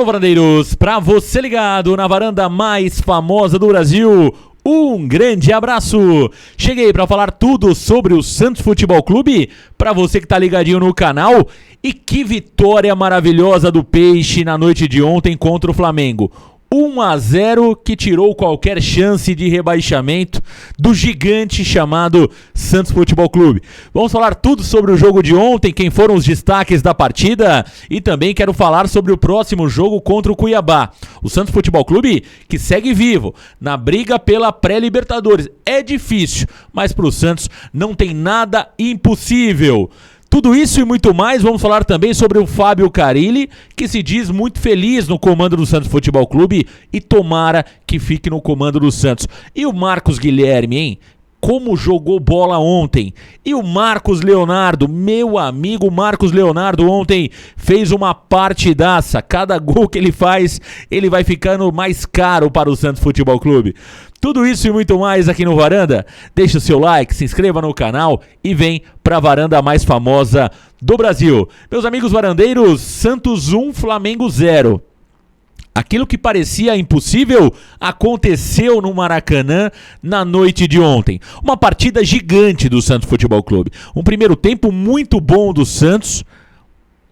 Alô, varandeiros, pra você ligado na varanda mais famosa do Brasil, um grande abraço. Cheguei pra falar tudo sobre o Santos Futebol Clube, pra você que tá ligadinho no canal. E que vitória maravilhosa do Peixe na noite de ontem contra o Flamengo. 1-0 que tirou qualquer chance de rebaixamento do gigante chamado Santos Futebol Clube. Vamos falar tudo sobre o jogo de ontem, quem foram os destaques da partida e também quero falar sobre o próximo jogo contra o Cuiabá. O Santos Futebol Clube que segue vivo na briga pela pré-Libertadores. É difícil, mas para o Santos não tem nada impossível. Tudo isso e muito mais, vamos falar também sobre o Fábio Carille, que se diz muito feliz no comando do Santos Futebol Clube e tomara que fique no comando do Santos. E o Marcos Guilherme, hein? Como jogou bola ontem. E o Marcos Leonardo, meu amigo Marcos Leonardo, ontem fez uma partidaça. Cada gol que ele faz, ele vai ficando mais caro para o Santos Futebol Clube. Tudo isso e muito mais aqui no Varanda. Deixa o seu like, se inscreva no canal e vem para a varanda mais famosa do Brasil. Meus amigos varandeiros, Santos 1, Flamengo 0. Aquilo que parecia impossível aconteceu no Maracanã na noite de ontem. Uma partida gigante do Santos Futebol Clube. Um primeiro tempo muito bom do Santos.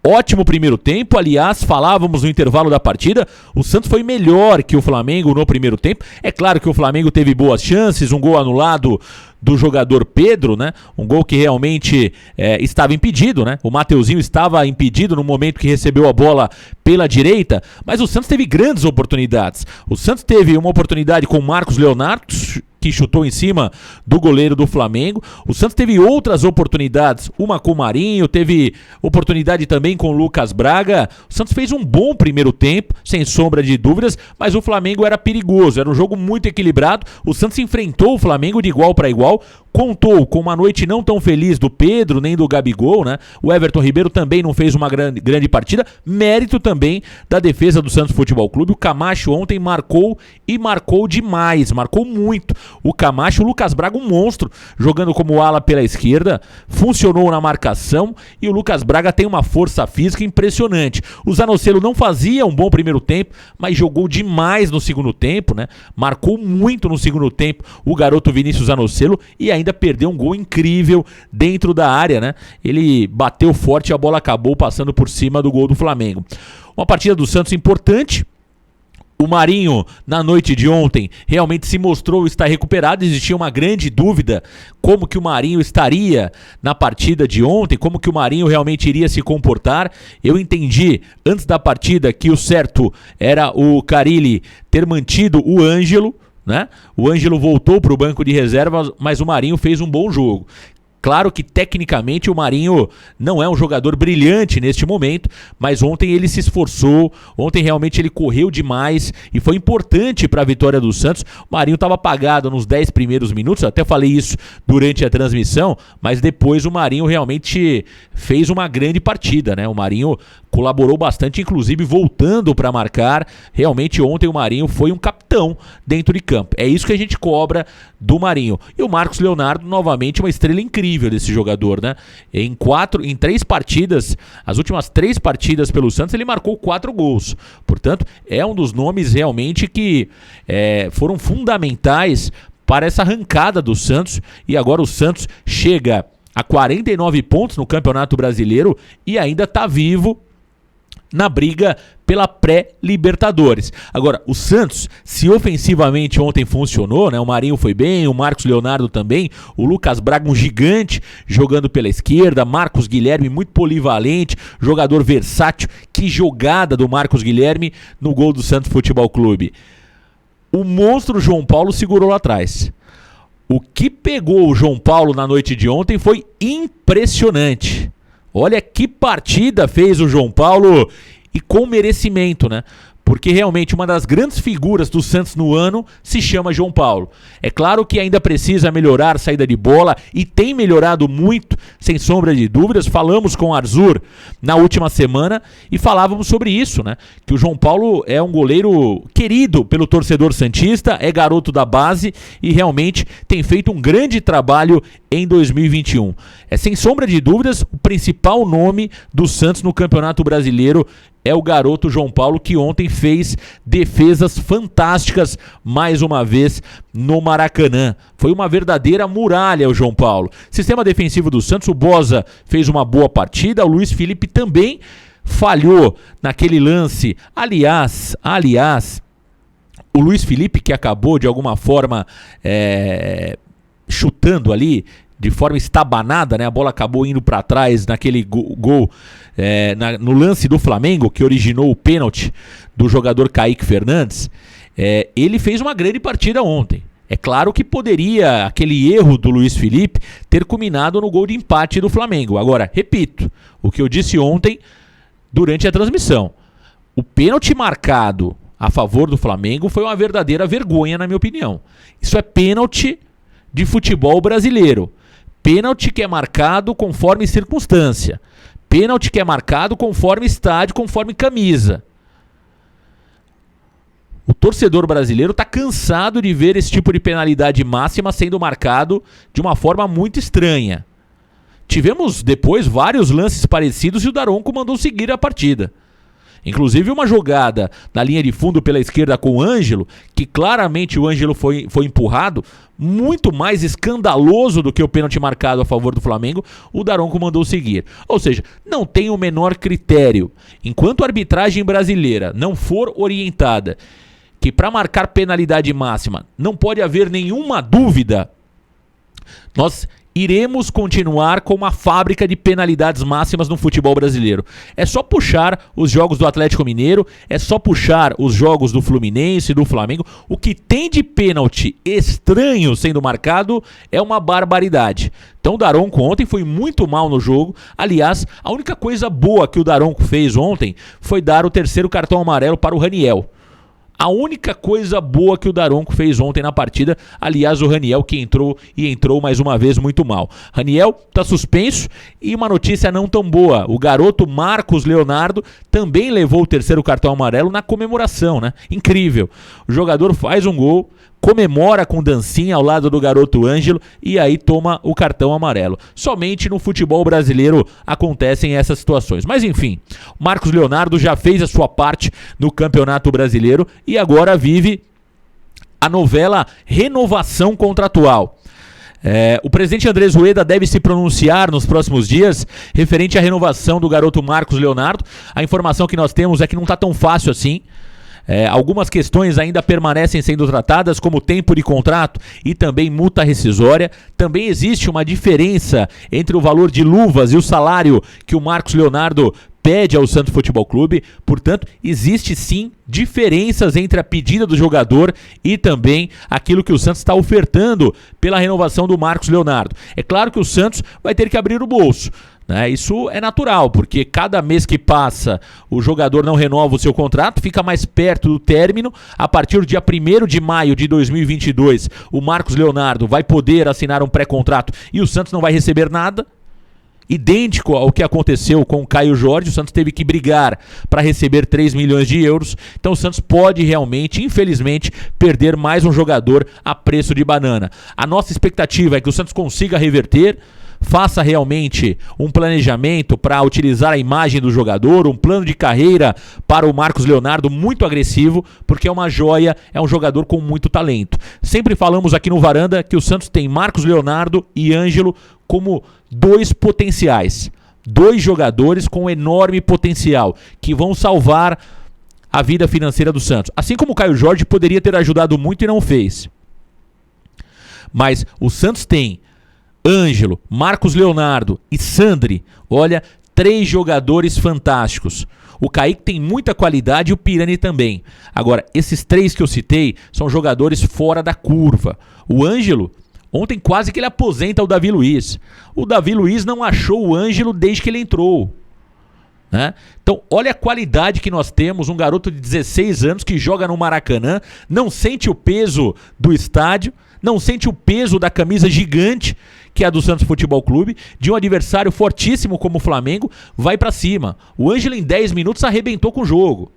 Ótimo primeiro tempo, aliás, falávamos no intervalo da partida, o Santos foi melhor que o Flamengo no primeiro tempo. É claro que o Flamengo teve boas chances, um gol anulado do jogador Pedro, né? Um gol que realmente estava impedido, né? O Mateuzinho estava impedido no momento que recebeu a bola pela direita, mas o Santos teve grandes oportunidades. O Santos teve uma oportunidade com o Marcos Leonardo, que chutou em cima do goleiro do Flamengo. O Santos teve outras oportunidades, uma com o Marinho, teve oportunidade também com o Lucas Braga. O Santos fez um bom primeiro tempo, sem sombra de dúvidas, mas o Flamengo era perigoso, era um jogo muito equilibrado. O Santos enfrentou o Flamengo de igual para igual, contou com uma noite não tão feliz do Pedro, nem do Gabigol, né? O Everton Ribeiro também não fez uma grande partida, mérito também da defesa do Santos Futebol Clube. O Camacho ontem marcou e marcou demais, marcou muito. O Camacho, o Lucas Braga, um monstro, jogando como ala pela esquerda, funcionou na marcação e o Lucas Braga tem uma força física impressionante. O Zanocelo não fazia um bom primeiro tempo, mas jogou demais no segundo tempo, né? Marcou muito no segundo tempo o garoto Vinícius Zanocelo e ainda perdeu um gol incrível dentro da área, né? Ele bateu forte e a bola acabou passando por cima do gol do Flamengo. Uma partida do Santos importante. O Marinho, na noite de ontem, realmente se mostrou estar recuperado. Existia uma grande dúvida como que o Marinho estaria na partida de ontem, como que o Marinho realmente iria se comportar. Eu entendi antes da partida que o certo era o Carille ter mantido o Ângelo, né? O Ângelo voltou para o banco de reservas, mas o Marinho fez um bom jogo. Claro que tecnicamente o Marinho não é um jogador brilhante neste momento, mas ontem ele se esforçou, ontem realmente ele correu demais e foi importante para a vitória do Santos. O Marinho estava apagado nos 10 primeiros minutos, eu até falei isso durante a transmissão, mas depois o Marinho realmente fez uma grande partida, né? O Marinho colaborou bastante, inclusive voltando para marcar. Realmente ontem o Marinho foi um capitão dentro de campo. É isso que a gente cobra do Marinho. E o Marcos Leonardo, novamente, uma estrela incrível desse jogador, né? Em 3 partidas, as últimas 3 partidas pelo Santos, ele marcou 4 gols. Portanto, é um dos nomes realmente que foram fundamentais para essa arrancada do Santos. E agora o Santos chega a 49 pontos no Campeonato Brasileiro e ainda está vivo na briga pela pré-Libertadores. Agora, o Santos, se ofensivamente ontem funcionou, né? O Marinho foi bem, o Marcos Leonardo também, o Lucas Braga, um gigante, jogando pela esquerda, Marcos Guilherme, muito polivalente, jogador versátil. Que jogada do Marcos Guilherme no gol do Santos Futebol Clube. O monstro João Paulo segurou lá atrás. O que pegou o João Paulo na noite de ontem foi impressionante. Olha que partida fez o João Paulo e com merecimento, né? porque realmente uma das grandes figuras do Santos no ano se chama João Paulo. É claro que ainda precisa melhorar a saída de bola e tem melhorado muito, sem sombra de dúvidas. Falamos com o Arzur na última semana e falávamos sobre isso, né? Que o João Paulo é um goleiro querido pelo torcedor santista, é garoto da base e realmente tem feito um grande trabalho em 2021. É sem sombra de dúvidas o principal nome do Santos no Campeonato Brasileiro. É o garoto João Paulo, que ontem fez defesas fantásticas mais uma vez no Maracanã. Foi uma verdadeira muralha o João Paulo. Sistema defensivo do Santos, o Boza fez uma boa partida, o Luiz Felipe também falhou naquele lance. Aliás, o Luiz Felipe, que acabou de alguma forma chutando ali, de forma estabanada, né? A bola acabou indo para trás naquele gol, no lance do Flamengo, que originou o pênalti do jogador Kaique Fernandes. Ele fez uma grande partida ontem. É claro que poderia aquele erro do Luiz Felipe ter culminado no gol de empate do Flamengo. Agora, repito, o que eu disse ontem durante a transmissão. O pênalti marcado a favor do Flamengo foi uma verdadeira vergonha, na minha opinião. Isso é pênalti de futebol brasileiro. Pênalti que é marcado conforme circunstância. Pênalti que é marcado conforme estádio, conforme camisa. O torcedor brasileiro está cansado de ver esse tipo de penalidade máxima sendo marcado de uma forma muito estranha. Tivemos depois vários lances parecidos e o Daronco mandou seguir a partida. Inclusive uma jogada na linha de fundo pela esquerda com o Ângelo, que claramente o Ângelo foi empurrado, muito mais escandaloso do que o pênalti marcado a favor do Flamengo, o Daronco mandou seguir. Ou seja, não tem o menor critério. Enquanto a arbitragem brasileira não for orientada que para marcar penalidade máxima não pode haver nenhuma dúvida, nós iremos continuar com uma fábrica de penalidades máximas no futebol brasileiro. É só puxar os jogos do Atlético Mineiro, é só puxar os jogos do Fluminense, do Flamengo. O que tem de pênalti estranho sendo marcado é uma barbaridade. Então o Daronco ontem foi muito mal no jogo. Aliás, a única coisa boa que o Daronco fez ontem foi dar o terceiro cartão amarelo para o Raniel. A única coisa boa que o Daronco fez ontem na partida, aliás, o Raniel que entrou mais uma vez muito mal. Raniel está suspenso e uma notícia não tão boa. O garoto Marcos Leonardo também levou o terceiro cartão amarelo na comemoração, né? Incrível. O jogador faz um gol, comemora com dancinha ao lado do garoto Ângelo e aí toma o cartão amarelo. Somente no futebol brasileiro acontecem essas situações. Mas enfim, Marcos Leonardo já fez a sua parte no Campeonato Brasileiro e agora vive a novela renovação contratual. O presidente Andrés Rueda deve se pronunciar nos próximos dias referente à renovação do garoto Marcos Leonardo. A informação que nós temos é que não está tão fácil assim. Algumas questões ainda permanecem sendo tratadas, como tempo de contrato e também multa rescisória. Também existe uma diferença entre o valor de luvas e o salário que o Marcos Leonardo pede ao Santos Futebol Clube. Portanto, existe sim diferenças entre a pedida do jogador e também aquilo que o Santos está ofertando pela renovação do Marcos Leonardo. É claro que o Santos vai ter que abrir o bolso. Isso é natural, porque cada mês que passa o jogador não renova o seu contrato, fica mais perto do término. A partir do dia 1º de maio de 2022, o Marcos Leonardo vai poder assinar um pré-contrato e o Santos não vai receber nada. Idêntico ao que aconteceu com o Caio Jorge, o Santos teve que brigar para receber 3 milhões de euros. Então o Santos pode realmente, infelizmente, perder mais um jogador a preço de banana. A nossa expectativa é que o Santos consiga reverter, faça realmente um planejamento para utilizar a imagem do jogador, um plano de carreira para o Marcos Leonardo muito agressivo, porque é uma joia, é um jogador com muito talento. Sempre falamos aqui no Varanda que o Santos tem Marcos Leonardo e Ângelo como dois potenciais, dois jogadores com enorme potencial, que vão salvar a vida financeira do Santos. Assim como o Caio Jorge poderia ter ajudado muito e não fez. Mas o Santos tem Ângelo, Marcos Leonardo e Sandri, olha, 3 jogadores fantásticos. O Kaique tem muita qualidade e o Pirani também. Agora, esses 3 que eu citei são jogadores fora da curva. O Ângelo, ontem quase que ele aposenta o Davi Luiz. O Davi Luiz não achou o Ângelo desde que ele entrou. né? Então, olha a qualidade que nós temos, um garoto de 16 anos que joga no Maracanã, não sente o peso do estádio, não sente o peso da camisa gigante que é a do Santos Futebol Clube, de um adversário fortíssimo como o Flamengo, vai pra cima. O Ângelo em 10 minutos arrebentou com o jogo.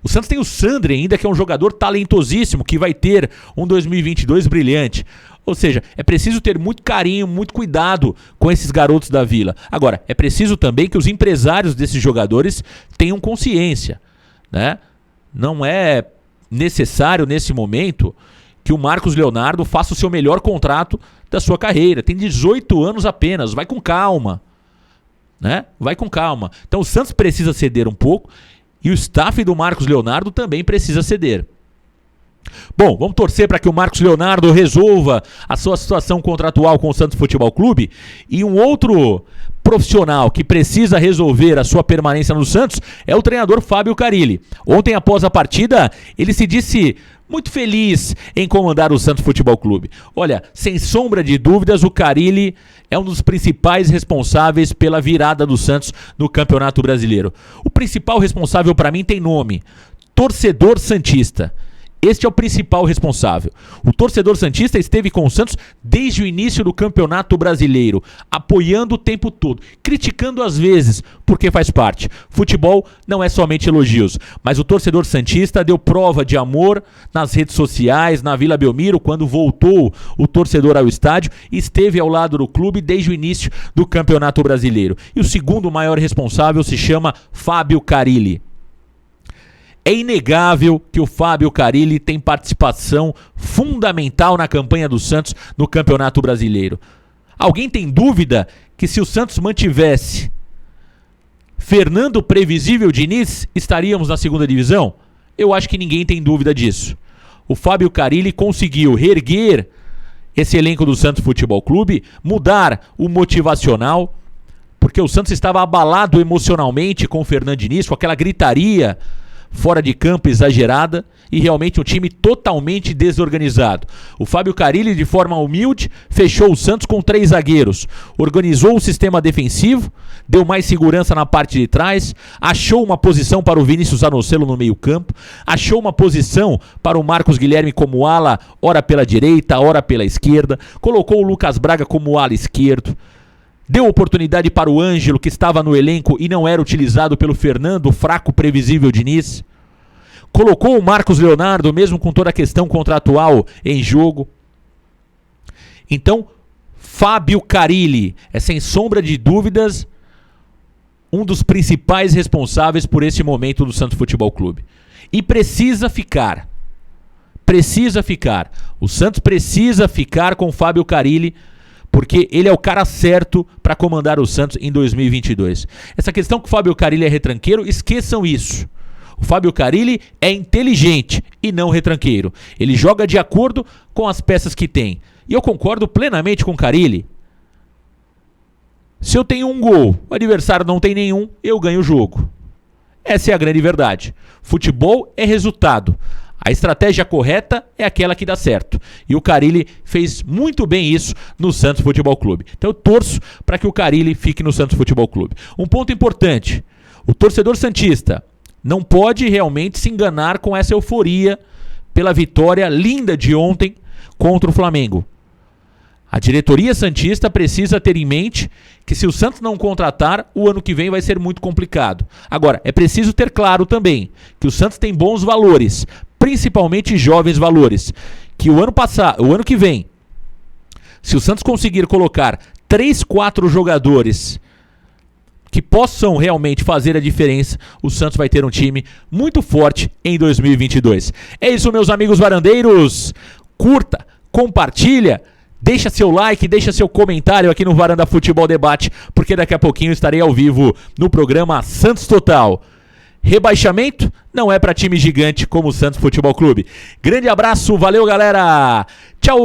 O Santos tem o Sandri ainda, que é um jogador talentosíssimo, que vai ter um 2022 brilhante. Ou seja, é preciso ter muito carinho, muito cuidado com esses garotos da Vila. Agora, é preciso também que os empresários desses jogadores tenham consciência, né? Não é necessário, nesse momento, que o Marcos Leonardo faça o seu melhor contrato da sua carreira. Tem 18 anos apenas, vai com calma, né? Vai com calma. Então o Santos precisa ceder um pouco e o staff do Marcos Leonardo também precisa ceder. Bom, vamos torcer para que o Marcos Leonardo resolva a sua situação contratual com o Santos Futebol Clube. E um outro profissional que precisa resolver a sua permanência no Santos é o treinador Fábio Carille. Ontem, após a partida, ele se disse muito feliz em comandar o Santos Futebol Clube. Olha, sem sombra de dúvidas, o Carille é um dos principais responsáveis pela virada do Santos no Campeonato Brasileiro. O principal responsável para mim tem nome: torcedor santista. Este é o principal responsável. O torcedor santista esteve com o Santos desde o início do Campeonato Brasileiro, apoiando o tempo todo, criticando às vezes, porque faz parte. Futebol não é somente elogios, mas o torcedor santista deu prova de amor nas redes sociais, na Vila Belmiro, quando voltou o torcedor ao estádio, e esteve ao lado do clube desde o início do Campeonato Brasileiro. E o segundo maior responsável se chama Fábio Carille. É inegável que o Fábio Carille tem participação fundamental na campanha do Santos no Campeonato Brasileiro. Alguém tem dúvida que se o Santos mantivesse Fernando Previsível Diniz, estaríamos na segunda divisão? Eu acho que ninguém tem dúvida disso. O Fábio Carille conseguiu reerguer esse elenco do Santos Futebol Clube, mudar o motivacional, porque o Santos estava abalado emocionalmente com o Fernando Diniz, com aquela gritaria fora de campo exagerada, e realmente um time totalmente desorganizado. O Fábio Carille, de forma humilde, fechou o Santos com 3 zagueiros, organizou o sistema defensivo, deu mais segurança na parte de trás, achou uma posição para o Vinícius Anocelo no meio campo, achou uma posição para o Marcos Guilherme como ala, ora pela direita, ora pela esquerda, colocou o Lucas Braga como ala esquerdo, deu oportunidade para o Ângelo, que estava no elenco e não era utilizado pelo Fernando, fraco Previsível Diniz. Colocou o Marcos Leonardo, mesmo com toda a questão contratual em jogo. Então, Fábio Carille é, sem sombra de dúvidas, um dos principais responsáveis por esse momento do Santos Futebol Clube. E precisa ficar. Precisa ficar. O Santos precisa ficar com o Fábio Carille, porque ele é o cara certo para comandar o Santos em 2022. Essa questão que o Fábio Carille é retranqueiro, esqueçam isso. O Fábio Carille é inteligente e não retranqueiro. Ele joga de acordo com as peças que tem. E eu concordo plenamente com o Carille. Se eu tenho um gol, o adversário não tem nenhum, eu ganho o jogo. Essa é a grande verdade. Futebol é resultado. A estratégia correta é aquela que dá certo. E o Carille fez muito bem isso no Santos Futebol Clube. Então eu torço para que o Carille fique no Santos Futebol Clube. Um ponto importante: o torcedor santista não pode realmente se enganar com essa euforia pela vitória linda de ontem contra o Flamengo. A diretoria santista precisa ter em mente que se o Santos não contratar, o ano que vem vai ser muito complicado. Agora, é preciso ter claro também que o Santos tem bons valores, principalmente jovens valores, que o ano que vem, se o Santos conseguir colocar 3, 4 jogadores que possam realmente fazer a diferença, o Santos vai ter um time muito forte em 2022. É isso, meus amigos varandeiros. Curta, compartilha, deixa seu like, deixa seu comentário aqui no Varanda Futebol Debate, porque daqui a pouquinho estarei ao vivo no programa Santos Total. Rebaixamento não é para time gigante como o Santos Futebol Clube. Grande abraço, valeu galera, tchau!